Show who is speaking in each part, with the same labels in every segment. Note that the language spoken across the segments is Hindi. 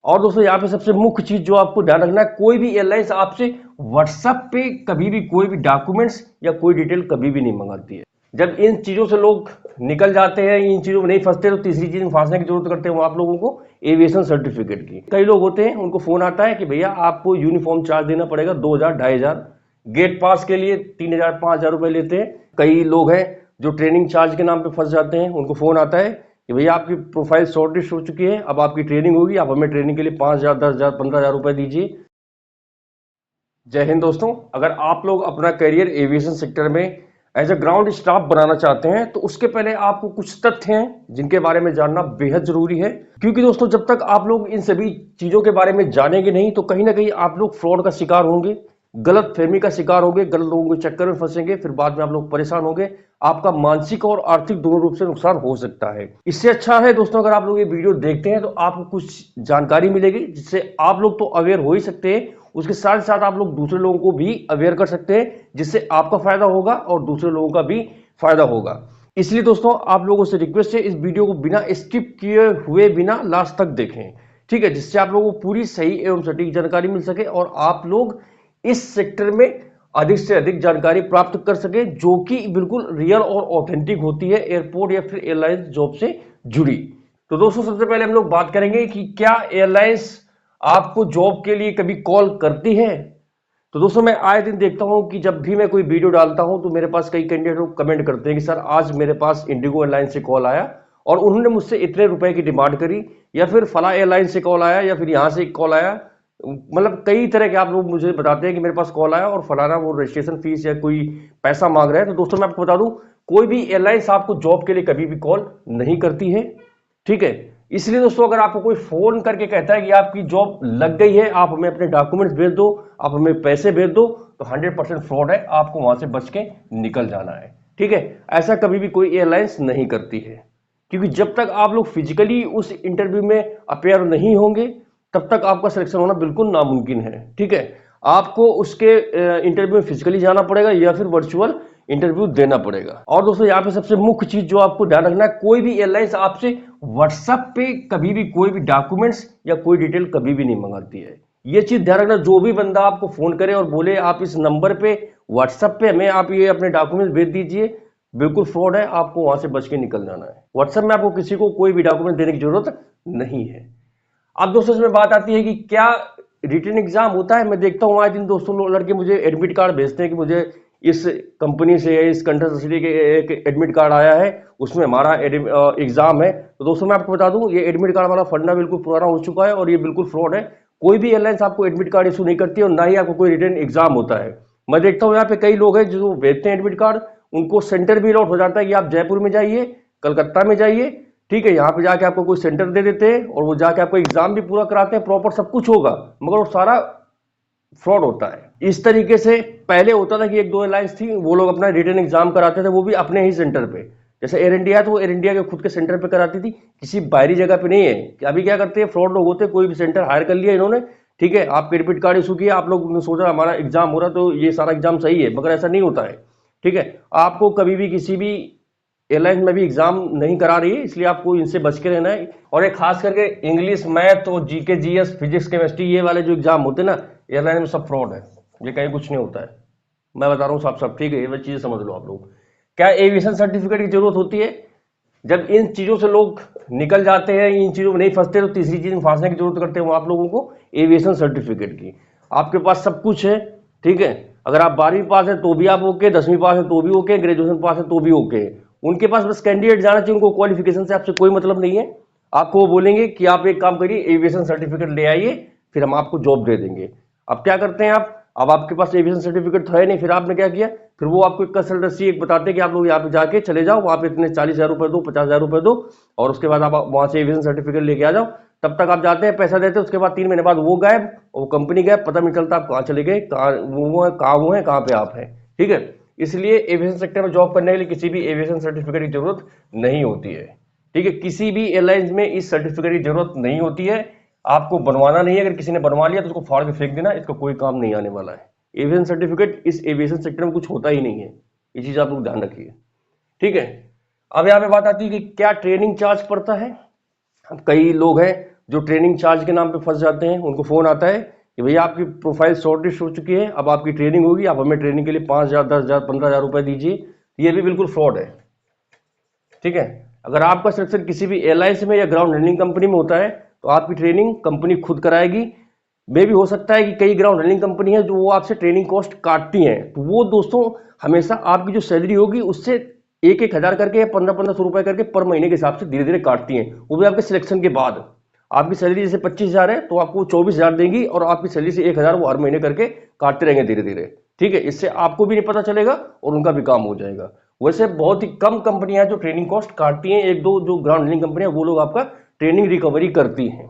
Speaker 1: और दोस्तों यहाँ पे सबसे मुख्य चीज जो आपको ध्यान रखना है, कोई भी एयरलाइंस आपसे व्हाट्सएप पे कभी भी कोई भी डॉक्यूमेंट्स या कोई डिटेल कभी भी नहीं मंगाती है। जब इन चीजों से लोग निकल जाते हैं, इन चीजों में नहीं फंसते, तो तीसरी चीज में फंसने की जरूरत करते हैं वो आप लोगों को एविएशन सर्टिफिकेट की। कई लोग होते हैं उनको फोन आता है कि भैया आपको यूनिफॉर्म चार्ज देना पड़ेगा 2000 2500, गेट पास के लिए 3000 5000 रुपए लेते हैं। कई लोग हैं जो ट्रेनिंग चार्ज के नाम पे फंस जाते हैं, उनको फोन आता है कि भैया आपकी प्रोफाइल शॉर्टलिस्ट हो चुकी है, अब आपकी ट्रेनिंग होगी, आप हमें ट्रेनिंग के लिए 5000 10000 15000 रुपए दीजिए। जय हिंद दोस्तों, अगर आप लोग अपना करियर एविएशन सेक्टर में एज अ ग्राउंड स्टाफ बनाना चाहते हैं तो उसके पहले आपको कुछ तथ्य हैं जिनके बारे में जानना बेहद जरूरी है। क्योंकि दोस्तों जब तक आप लोग इन सभी चीजों के बारे में जानेंगे नहीं तो कहीं ना कहीं आप लोग फ्रॉड का शिकार होंगे, गलत फहमी का शिकार होंगे, गलत लोगों के चक्कर में फंसेंगे, फिर बाद में आप लोग परेशान होंगे, आपका मानसिक और आर्थिक दोनों रूप से नुकसान हो सकता है। इससे अच्छा है दोस्तों अगर आप लोग ये वीडियो देखते हैं तो आपको कुछ जानकारी मिलेगी जिससे आप लोग तो अवेयर हो ही सकते हैं, उसके साथ साथ आप लोग दूसरे लोगों को भी अवेयर कर सकते हैं जिससे आपका फायदा होगा और दूसरे लोगों का भी फायदा होगा। इसलिए दोस्तों आप लोगों से रिक्वेस्ट है, इस वीडियो को बिना स्किप किए हुए बिना लास्ट तक देखें, ठीक है, जिससे आप लोगों को पूरी सही एवं सटीक जानकारी मिल सके और आप लोग इस सेक्टर में अधिक से अधिक जानकारी प्राप्त कर सके जो कि बिल्कुल रियल और ऑथेंटिक होती है एयरपोर्ट या फिर एयरलाइंस जॉब से जुड़ी। तो दोस्तों सबसे पहले हम लोग बात करेंगे कि क्या एयरलाइंस आपको जॉब के लिए कभी कॉल करती है। तो दोस्तों मैं आए दिन देखता हूं कि जब भी मैं कोई वीडियो डालता हूं तो मेरे पास कई कैंडिडेट लोग कमेंट करते हैं कि सर आज मेरे पास इंडिगो एयरलाइन से कॉल आया और उन्होंने मुझसे इतने रुपए की डिमांड करी, या फिर फला एयरलाइन से कॉल आया, या फिर यहां से कॉल आया। मतलब कई तरह के आप लोग मुझे बताते हैं कि मेरे पास कॉल आया और फलाना वो रजिस्ट्रेशन फीस या कोई पैसा मांग रहा है। तो दोस्तों मैं आपको बता दूं, कोई भी एयरलाइंस आपको जॉब के लिए कभी भी कॉल नहीं करती है, ठीक है। इसलिए दोस्तों अगर आपको कोई फोन करके कहता है कि आपकी जॉब लग गई है, आप हमें अपने डॉक्यूमेंट्स भेज दो, आप हमें पैसे भेज दो, तो 100% फ्रॉड है, आपको वहां से बच के निकल जाना है, ठीक है। ऐसा कभी भी कोई एयरलाइंस नहीं करती है, क्योंकि जब तक आप लोग फिजिकली उस इंटरव्यू में अपेयर नहीं होंगे तब तक आपका सिलेक्शन होना बिल्कुल नामुमकिन है, ठीक है। आपको उसके इंटरव्यू में फिजिकली जाना पड़ेगा या फिर वर्चुअल इंटरव्यू देना पड़ेगा। और दोस्तों यहाँ पे सबसे मुख्य चीज जो आपको ध्यान रखना है, कोई भी एयरलाइंस आपसे व्हाट्सएप पे कभी भी कोई भी डॉक्यूमेंट्स या कोई डिटेल कभी भी नहीं मंगाती है। ये चीज ध्यान रखना, जो भी बंदा आपको फोन करे और बोले आप इस नंबर पे व्हाट्सएप पे हमें आप ये अपने डॉक्यूमेंट्स भेज दीजिए, बिल्कुल फ्रॉड है, आपको वहां से बच के निकल जाना है। व्हाट्सएप में आपको किसी को कोई भी डॉक्यूमेंट देने की जरूरत नहीं है। अब दोस्तों इसमें बात आती है कि क्या रिटन एग्जाम होता है। मैं देखता हूँ आज दिन दोस्तों लोग लड़के मुझे एडमिट कार्ड भेजते हैं कि मुझे इस कंपनी से या इस कंट्री के एक एडमिट कार्ड आया है, उसमें हमारा एग्जाम है। तो दोस्तों मैं आपको बता दूं ये एडमिट कार्ड वाला फंडा बिल्कुल पुराना हो चुका है और ये बिल्कुल फ्रॉड है। कोई भी एयरलाइंस आपको एडमिट कार्ड इशू नहीं करती है और ना ही आपको कोई रिटन एग्जाम होता है। मैं देखता हूँ यहाँ पे कई लोग हैं जो भेजते हैं एडमिट कार्ड, उनको सेंटर भी अलॉट हो जाता है कि आप जयपुर में जाइए, कलकत्ता में जाइए, ठीक है, यहाँ पे जाके आपको कोई सेंटर दे देते हैं और वो जाके आपको एग्जाम भी पूरा कराते हैं, प्रॉपर सब कुछ होगा, मगर वो सारा फ्रॉड होता है। इस तरीके से पहले होता था कि एक दो एयरलाइंस थी वो लोग अपना रिटन एग्जाम कराते थे, वो भी अपने ही सेंटर पे। जैसे एयर इंडिया है तो वो एयर इंडिया के खुद के सेंटर पे कराती थी, किसी बाहरी जगह पे नहीं है। कि अभी क्या करते हैं फ्रॉड लोग होते हैं, कोई भी सेंटर हायर कर लिया इन्होंने, ठीक है, आपके एडमिट कार्ड इशू किया, आप लोग ने सोचा हमारा एग्जाम हो रहा तो ये सारा एग्जाम सही है, मगर ऐसा नहीं होता है, ठीक है। आपको कभी भी किसी भी एयरलाइन में भी एग्जाम नहीं करा रही है, इसलिए आपको इनसे बच के रहना है। और एक खास करके इंग्लिश, मैथ और जीके जीएस, फिजिक्स, केमिस्ट्री, ये वाले जो एग्जाम होते हैं ना एयरलाइन में, सब फ्रॉड है, ये कहीं कुछ नहीं होता है। मैं बता रहा हूँ साफ साफ, ठीक है, ये चीजें समझ लो आप लोग। क्या एविएशन सर्टिफिकेट की जरूरत होती है। जब इन चीजों से लोग निकल जाते हैं, इन चीजों में नहीं फंसते, तो तीसरी चीज में फंसने की जरूरत करते हैं वो आप लोगों को एविएशन सर्टिफिकेट की। आपके पास सब कुछ है, ठीक है, अगर आप 12वीं पास है तो भी आप ओके, 10वीं पास है तो भी ओके, ग्रेजुएशन पास है तो भी ओके। उनके पास बस कैंडिडेट जाना चाहिए, उनको क्वालिफिकेशन से आपसे कोई मतलब नहीं है। आपको वो बोलेंगे कि आप एक काम करिए एविएशन सर्टिफिकेट ले आइए, फिर हम आपको जॉब दे देंगे। अब क्या करते हैं आप, अब आपके पास एविएशन सर्टिफिकेट तो है नहीं, फिर आपने क्या किया, फिर वो आपको एक कंसल्टेंसी एक बताते हैं कि आप लोग यहाँ पे जाके चले जाओ, वहां पे इतने 40,000 रुपए दो, 50,000 रुपए दो, और उसके बाद आप वहां से एविएशन सर्टिफिकेट लेके आ जाओ। तब तक आप जाते हैं, पैसा देते हैं, उसके बाद 3 महीने बाद वो गायब, वो कंपनी गायब, पता नहीं चलता आप कहाँ चले गए, कहाँ वो है, कहाँ पे आप हैं, ठीक है। इसलिए एविएशन सेक्टर में जॉब करने के लिए किसी भी एविएशन सर्टिफिकेट की जरूरत नहीं होती है, ठीक है। किसी भी एयरलाइंस में इस सर्टिफिकेट की जरूरत नहीं होती है, आपको बनवाना नहीं है। अगर किसी ने बनवा लिया तो उसको फाड़ के फेंक देना, इसका कोई काम नहीं आने वाला है। एविएशन सर्टिफिकेट इस एविएशन सेक्टर में कुछ होता ही नहीं है, ये चीज आप लोग ध्यान रखिए, ठीक है। अब यहाँ पे बात आती है कि क्या ट्रेनिंग चार्ज पड़ता है। अब कई लोग हैं जो ट्रेनिंग चार्ज के नाम पे फंस जाते हैं, उनको फ़ोन आता है कि भैया आपकी प्रोफाइल शॉर्टलिस्ट हो चुकी है, अब आपकी ट्रेनिंग होगी, आप हमें ट्रेनिंग के लिए 5,000, 10,000, 15,000 रुपये दीजिए। ये भी बिल्कुल फ्रॉड है। ठीक है, अगर आपका सिलेक्शन किसी भी एयरलाइंस में या ग्राउंड हैंडलिंग कंपनी में होता है तो आपकी ट्रेनिंग कंपनी खुद कराएगी। मे भी हो सकता है कि कई ग्राउंड हैंडलिंग कंपनी है जो वो आपसे ट्रेनिंग कॉस्ट काटती हैं, तो वो दोस्तों हमेशा आपकी जो सैलरी होगी उससे 1,000 करके या 1500 रुपए करके पर महीने के हिसाब से धीरे धीरे काटती हैं, वो भी आपके सिलेक्शन के बाद। आपकी सैलरी जैसे 25,000 है तो आपको 24,000 देंगी और आपकी सैलरी से 1,000 वो हर महीने करके काटते रहेंगे धीरे धीरे। ठीक है, इससे आपको भी नहीं पता चलेगा और उनका भी काम हो जाएगा। वैसे बहुत ही कम कंपनियां जो ट्रेनिंग कॉस्ट काटती हैं, एक दो जो ग्राउंड हैंडलिंग कंपनियां वो लोग आपका ट्रेनिंग रिकवरी करती हैं,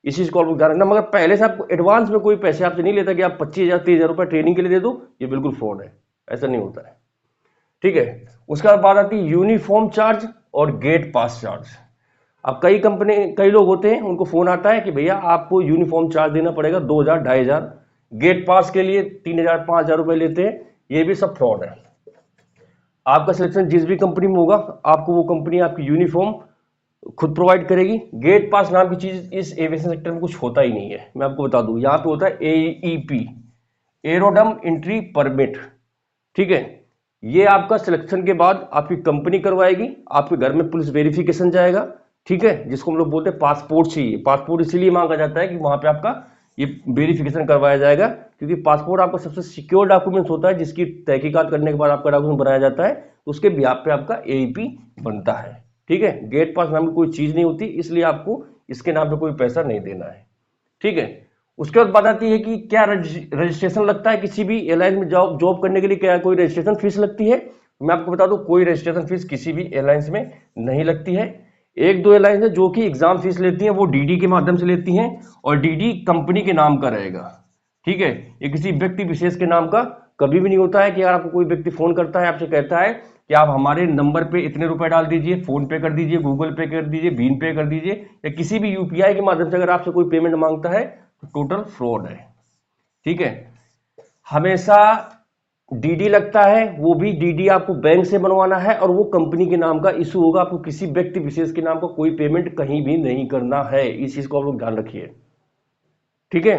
Speaker 1: इस चीज को आपको ध्यान रखना। मगर पहले से आपको एडवांस में कोई पैसे आपसे नहीं लेता कि आप 25,000 30,000 रुपए ट्रेनिंग के लिए दे दो, ये बिल्कुल फ्रॉड है, ऐसा नहीं होता है। ठीक है, उसके बाद बात आती है यूनिफॉर्म चार्ज और गेट पास चार्ज। अब कई लोग होते हैं उनको फोन आता है कि भैया आपको यूनिफॉर्म चार्ज देना पड़ेगा 2,000 2,500, गेट पास के लिए 3,000 5,000 रुपए लेते हैं, ये भी सब फ्रॉड है। आपका सिलेक्शन जिस भी कंपनी में होगा आपको वो कंपनी आपकी यूनिफॉर्म खुद प्रोवाइड करेगी। गेट पास नाम की चीज इस एविएशन सेक्टर में कुछ होता ही नहीं है, मैं आपको बता दूं। यहाँ पे होता है AEP, एरोडम एंट्री परमिट। ठीक है, ये आपका सिलेक्शन के बाद आपकी कंपनी करवाएगी, आपके घर में पुलिस वेरिफिकेशन जाएगा। ठीक है, जिसको हम लोग बोलते हैं पासपोर्ट चाहिए। पासपोर्ट इसीलिए मांगा जाता है कि वहां पे आपका ये वेरिफिकेशन करवाया जाएगा, क्योंकि पासपोर्ट आपका सबसे सिक्योर डॉक्यूमेंट्स होता है, जिसकी तहकीकात करने के बाद आपका डॉक्यूमेंट बनाया जाता है, तो उसके बिहाफ पे आपका AEP बनता है। ठीक है, गेट पास नाम की कोई चीज नहीं होती, इसलिए आपको इसके नाम पे कोई पैसा नहीं देना है। ठीक है, उसके बाद बात आती है कि क्या रजिस्ट्रेशन लगता है किसी भी एयरलाइन में जॉब करने के लिए, क्या कोई रजिस्ट्रेशन फीस लगती है? मैं आपको बता दूं, कोई रजिस्ट्रेशन फीस किसी भी एयरलाइंस में नहीं लगती है। एक दो एयरलाइंस है जो कि एग्जाम फीस लेती हैं, वो DD के माध्यम से लेती हैं, और DD कंपनी के नाम का रहेगा। ठीक है, ये किसी व्यक्ति विशेष के नाम का कभी भी नहीं होता है कि यार आपको कोई व्यक्ति फोन करता है, आपसे कहता है कि आप हमारे नंबर पे इतने रुपए डाल दीजिए, फोन पे कर दीजिए, गूगल पे कर दीजिए, भीम पे कर दीजिए, या किसी भी UPI के माध्यम से अगर आपसे कोई पेमेंट मांगता है तो टोटल फ्रॉड है। ठीक है, हमेशा DD लगता है, वो भी DD आपको बैंक से बनवाना है और वो कंपनी के नाम का इशू होगा, आपको किसी व्यक्ति विशेष के नाम का कोई पेमेंट कहीं भी नहीं करना है, इस चीज को आप लोग ध्यान रखिए। ठीक है,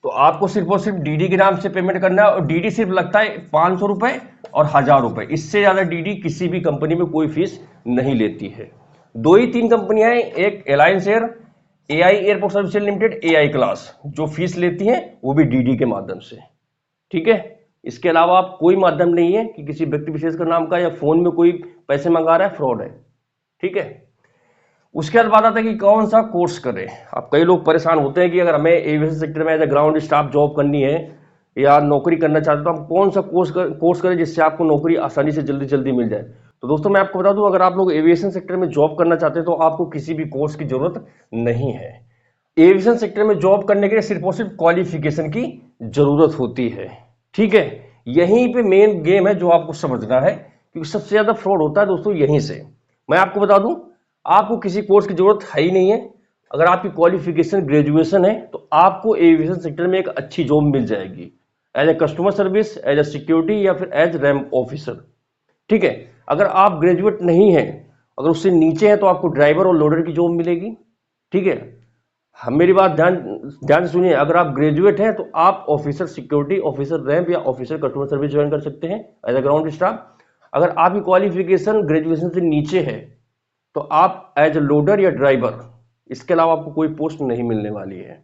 Speaker 1: तो आपको सिर्फ और सिर्फ DD के नाम से पेमेंट करना है, और DD सिर्फ लगता है 500 रुपए और 1,000 रुपए, इससे ज्यादा DD किसी भी कंपनी में कोई फीस नहीं लेती है। 2 ही 3 कंपनियां हैं, एक alliance air, AI airport services limited, AI class, जो फीस लेती हैं वो भी DD के माध्यम से। ठीक है, इसके अलावा आप कोई माध्यम नहीं है कि किसी व्यक्ति विशेष का नाम का या फोन में कोई पैसे मंगा रहा है, फ्रॉड है। ठीक है, उसके बाद बात आता है कि कौन सा कोर्स करें। अब कई लोग परेशान होते हैं कि अगर हमें एविएशन सेक्टर में as a ground staff job करनी है या नौकरी करना चाहते हैं तो हम कौन सा कोर्स करें जिससे आपको नौकरी आसानी से जल्दी जल्दी मिल जाए। तो दोस्तों मैं आपको बता दूं, अगर आप लोग एविएशन सेक्टर में जॉब करना चाहते हैं तो आपको किसी भी कोर्स की जरूरत नहीं है। एविएशन सेक्टर में जॉब करने के लिए सिर्फ और सिर्फ क्वालिफिकेशन की जरूरत होती है। ठीक है, यहीं पे मेन गेम है जो आपको समझना है, क्योंकि सबसे ज्यादा फ्रॉड होता है दोस्तों यहीं से। मैं आपको बता दूं, आपको किसी कोर्स की जरूरत है ही नहीं है। अगर आपकी क्वालिफिकेशन ग्रेजुएशन है तो आपको एविएशन सेक्टर में एक अच्छी जॉब मिल जाएगी, as a customer service, as a security, या फिर एज रैंक ऑफिसर। ठीक है, अगर आप ग्रेजुएट नहीं है, अगर उससे नीचे है, तो आपको ड्राइवर और लोडर की जॉब मिलेगी। ठीक है, हम मेरी बात ध्यान से सुनिए, अगर आप ग्रेजुएट हैं तो आप ऑफिसर सिक्योरिटी, ऑफिसर रैंप या ऑफिसर कस्टमर सर्विस ज्वाइन कर सकते हैं एज ए ग्राउंड स्टाफ। अगर आपकी क्वालिफिकेशन ग्रेजुएशन से नीचे है तो आप एज ए लोडर या ड्राइवर, इसके अलावा आपको कोई पोस्ट नहीं मिलने वाली है।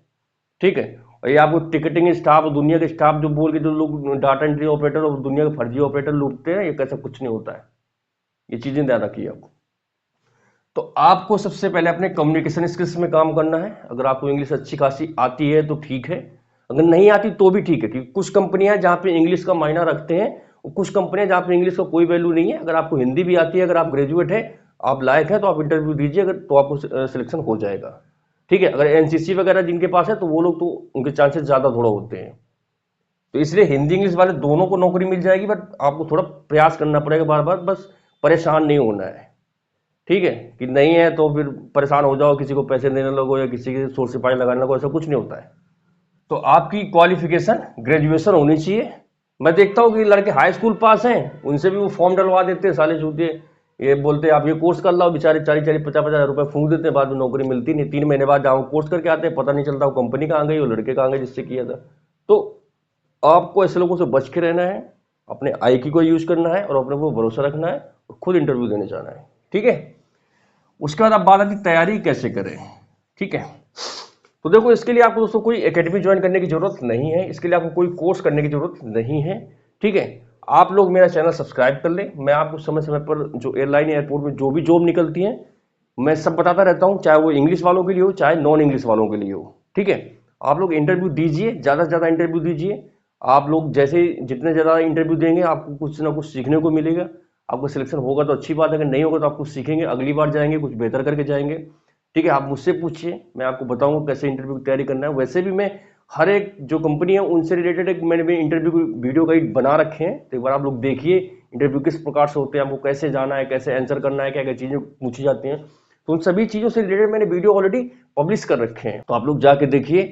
Speaker 1: ठीक है, और ये आपको टिकटिंग स्टाफ, दुनिया के स्टाफ जो बोल के जो लोग डाटा एंट्री ऑपरेटर और दुनिया के फर्जी ऑपरेटर लूटते हैं, ये कैसा कुछ नहीं होता है, ये चीजें ध्यान रखिए आपको। तो आपको सबसे पहले अपने कम्युनिकेशन स्किल्स में काम करना है। अगर आपको इंग्लिश अच्छी खासी आती है तो ठीक है, अगर नहीं आती तो भी ठीक है, क्योंकि कुछ कंपनियां जहां पे इंग्लिश का मायना रखते हैं और कुछ कंपनियां जहां पे इंग्लिश का कोई वैल्यू नहीं है। अगर आपको हिंदी भी आती है, अगर आप ग्रेजुएट है, आप लायक है, तो आप इंटरव्यू दीजिए, अगर तो आपको सिलेक्शन हो जाएगा। ठीक है, अगर NCC वगैरह जिनके पास है तो वो लोग तो उनके चांसेस ज्यादा थोड़ा होते हैं। तो इसलिए हिंदी इंग्लिश वाले दोनों को नौकरी मिल जाएगी, बट आपको थोड़ा प्रयास करना पड़ेगा बार बार, बस परेशान नहीं होना है। ठीक है, कि नहीं है तो फिर परेशान हो जाओ, किसी को पैसे देने लगो या किसी के सोर्स सिपाही लगाने लगो, ऐसा कुछ नहीं होता है। तो आपकी क्वालिफिकेशन ग्रेजुएशन होनी चाहिए। मैं देखता हूँ कि लड़के हाई स्कूल पास हैं, उनसे भी वो फॉर्म डलवा देते हैं साले चूतिए, ये बोलते हैं आप ये कोर्स कर लो, बेचारे 40-50 रुपए फूंक देते हैं, बाद में नौकरी मिलती नहीं। 3 महीने बाद जाओ कोर्स करके आते हैं, पता नहीं चलता वो कंपनी कहाँ गई, वो लड़के कहाँ गए जिससे किया था। तो आपको ऐसे लोगों से बच के रहना है, अपने आईक्यू को यूज करना है और अपने को भरोसा रखना है और खुद इंटरव्यू देने जाना है। ठीक है, उसके बाद आप बात आती तैयारी कैसे करें। ठीक है, तो देखो इसके लिए आपको दोस्तों कोई एकेडमी ज्वाइन करने की जरूरत नहीं है, इसके लिए आपको कोई कोर्स करने की जरूरत नहीं है। ठीक है, आप लोग मेरा चैनल सब्सक्राइब कर लें, मैं आपको समय समय पर जो एयरलाइन एयरपोर्ट में जो भी जॉब निकलती है मैं सब बताता रहता हूं, चाहे वो इंग्लिश वालों के लिए हो चाहे नॉन इंग्लिश वालों के लिए हो। ठीक है, आप लोग इंटरव्यू दीजिए, ज्यादा से ज्यादा इंटरव्यू दीजिए। आप लोग जैसे जितने ज्यादा इंटरव्यू देंगे आपको कुछ ना कुछ सीखने को मिलेगा। आपको सिलेक्शन होगा तो अच्छी बात है, अगर नहीं होगा तो आप कुछ सीखेंगे, अगली बार जाएंगे कुछ बेहतर करके जाएंगे। ठीक है, आप मुझसे पूछिए, मैं आपको बताऊंगा कैसे इंटरव्यू की तैयारी करना है। वैसे भी मैं हर एक जो कंपनी है उनसे रिलेटेड एक मैंने भी इंटरव्यू वीडियो गाइड बना रखे हैं, तो एक बार आप लोग देखिए इंटरव्यू किस प्रकार से होते हैं, आपको कैसे जाना है, कैसे आंसर करना है, क्या क्या चीजें पूछी जाती हैं। तो उन सभी चीजों से रिलेटेड मैंने वीडियो ऑलरेडी पब्लिश कर रखे हैं, तो आप लोग जाके देखिए।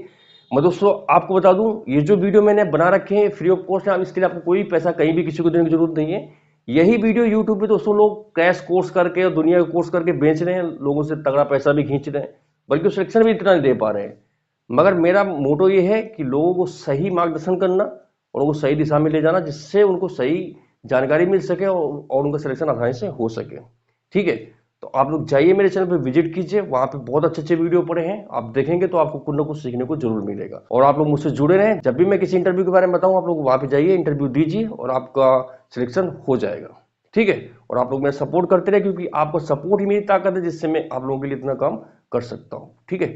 Speaker 1: मैं दोस्तों आपको बता दूं, ये जो वीडियो मैंने बना रखे हैं फ्री ऑफ कॉस्ट है, अब इसके लिए आपको कोई पैसा कहीं भी किसी को देने की जरूरत नहीं है। यही वीडियो यूट्यूब पे दोस्तों लोग कैश कोर्स करके और दुनिया का कोर्स करके बेच रहे हैं, लोगों से तगड़ा पैसा भी खींच रहे हैं, बल्कि सिलेक्शन भी इतना नहीं दे पा रहे हैं। मगर मेरा मोटो ये है कि लोगों को सही मार्गदर्शन करना और उनको सही दिशा में ले जाना, जिससे उनको सही जानकारी मिल सके और उनका सिलेक्शन आसानी से हो सके। ठीक है, तो आप लोग जाइए मेरे चैनल पे विजिट कीजिए, वहां पे बहुत अच्छे अच्छे वीडियो पड़े हैं, आप देखेंगे तो आपको कुछ ना कुछ सीखने को जरूर मिलेगा। और आप लोग मुझसे जुड़े रहें, जब भी मैं किसी इंटरव्यू के बारे में बताऊं आप लोग वहां पे जाइए, इंटरव्यू दीजिए और आपका सिलेक्शन हो जाएगा। ठीक है, और आप लोग मेरा सपोर्ट करते रहे, क्योंकि आपका सपोर्ट ही मेरी ताकत है, जिससे मैं आप लोगों के लिए इतना काम कर सकता हूँ। ठीक है।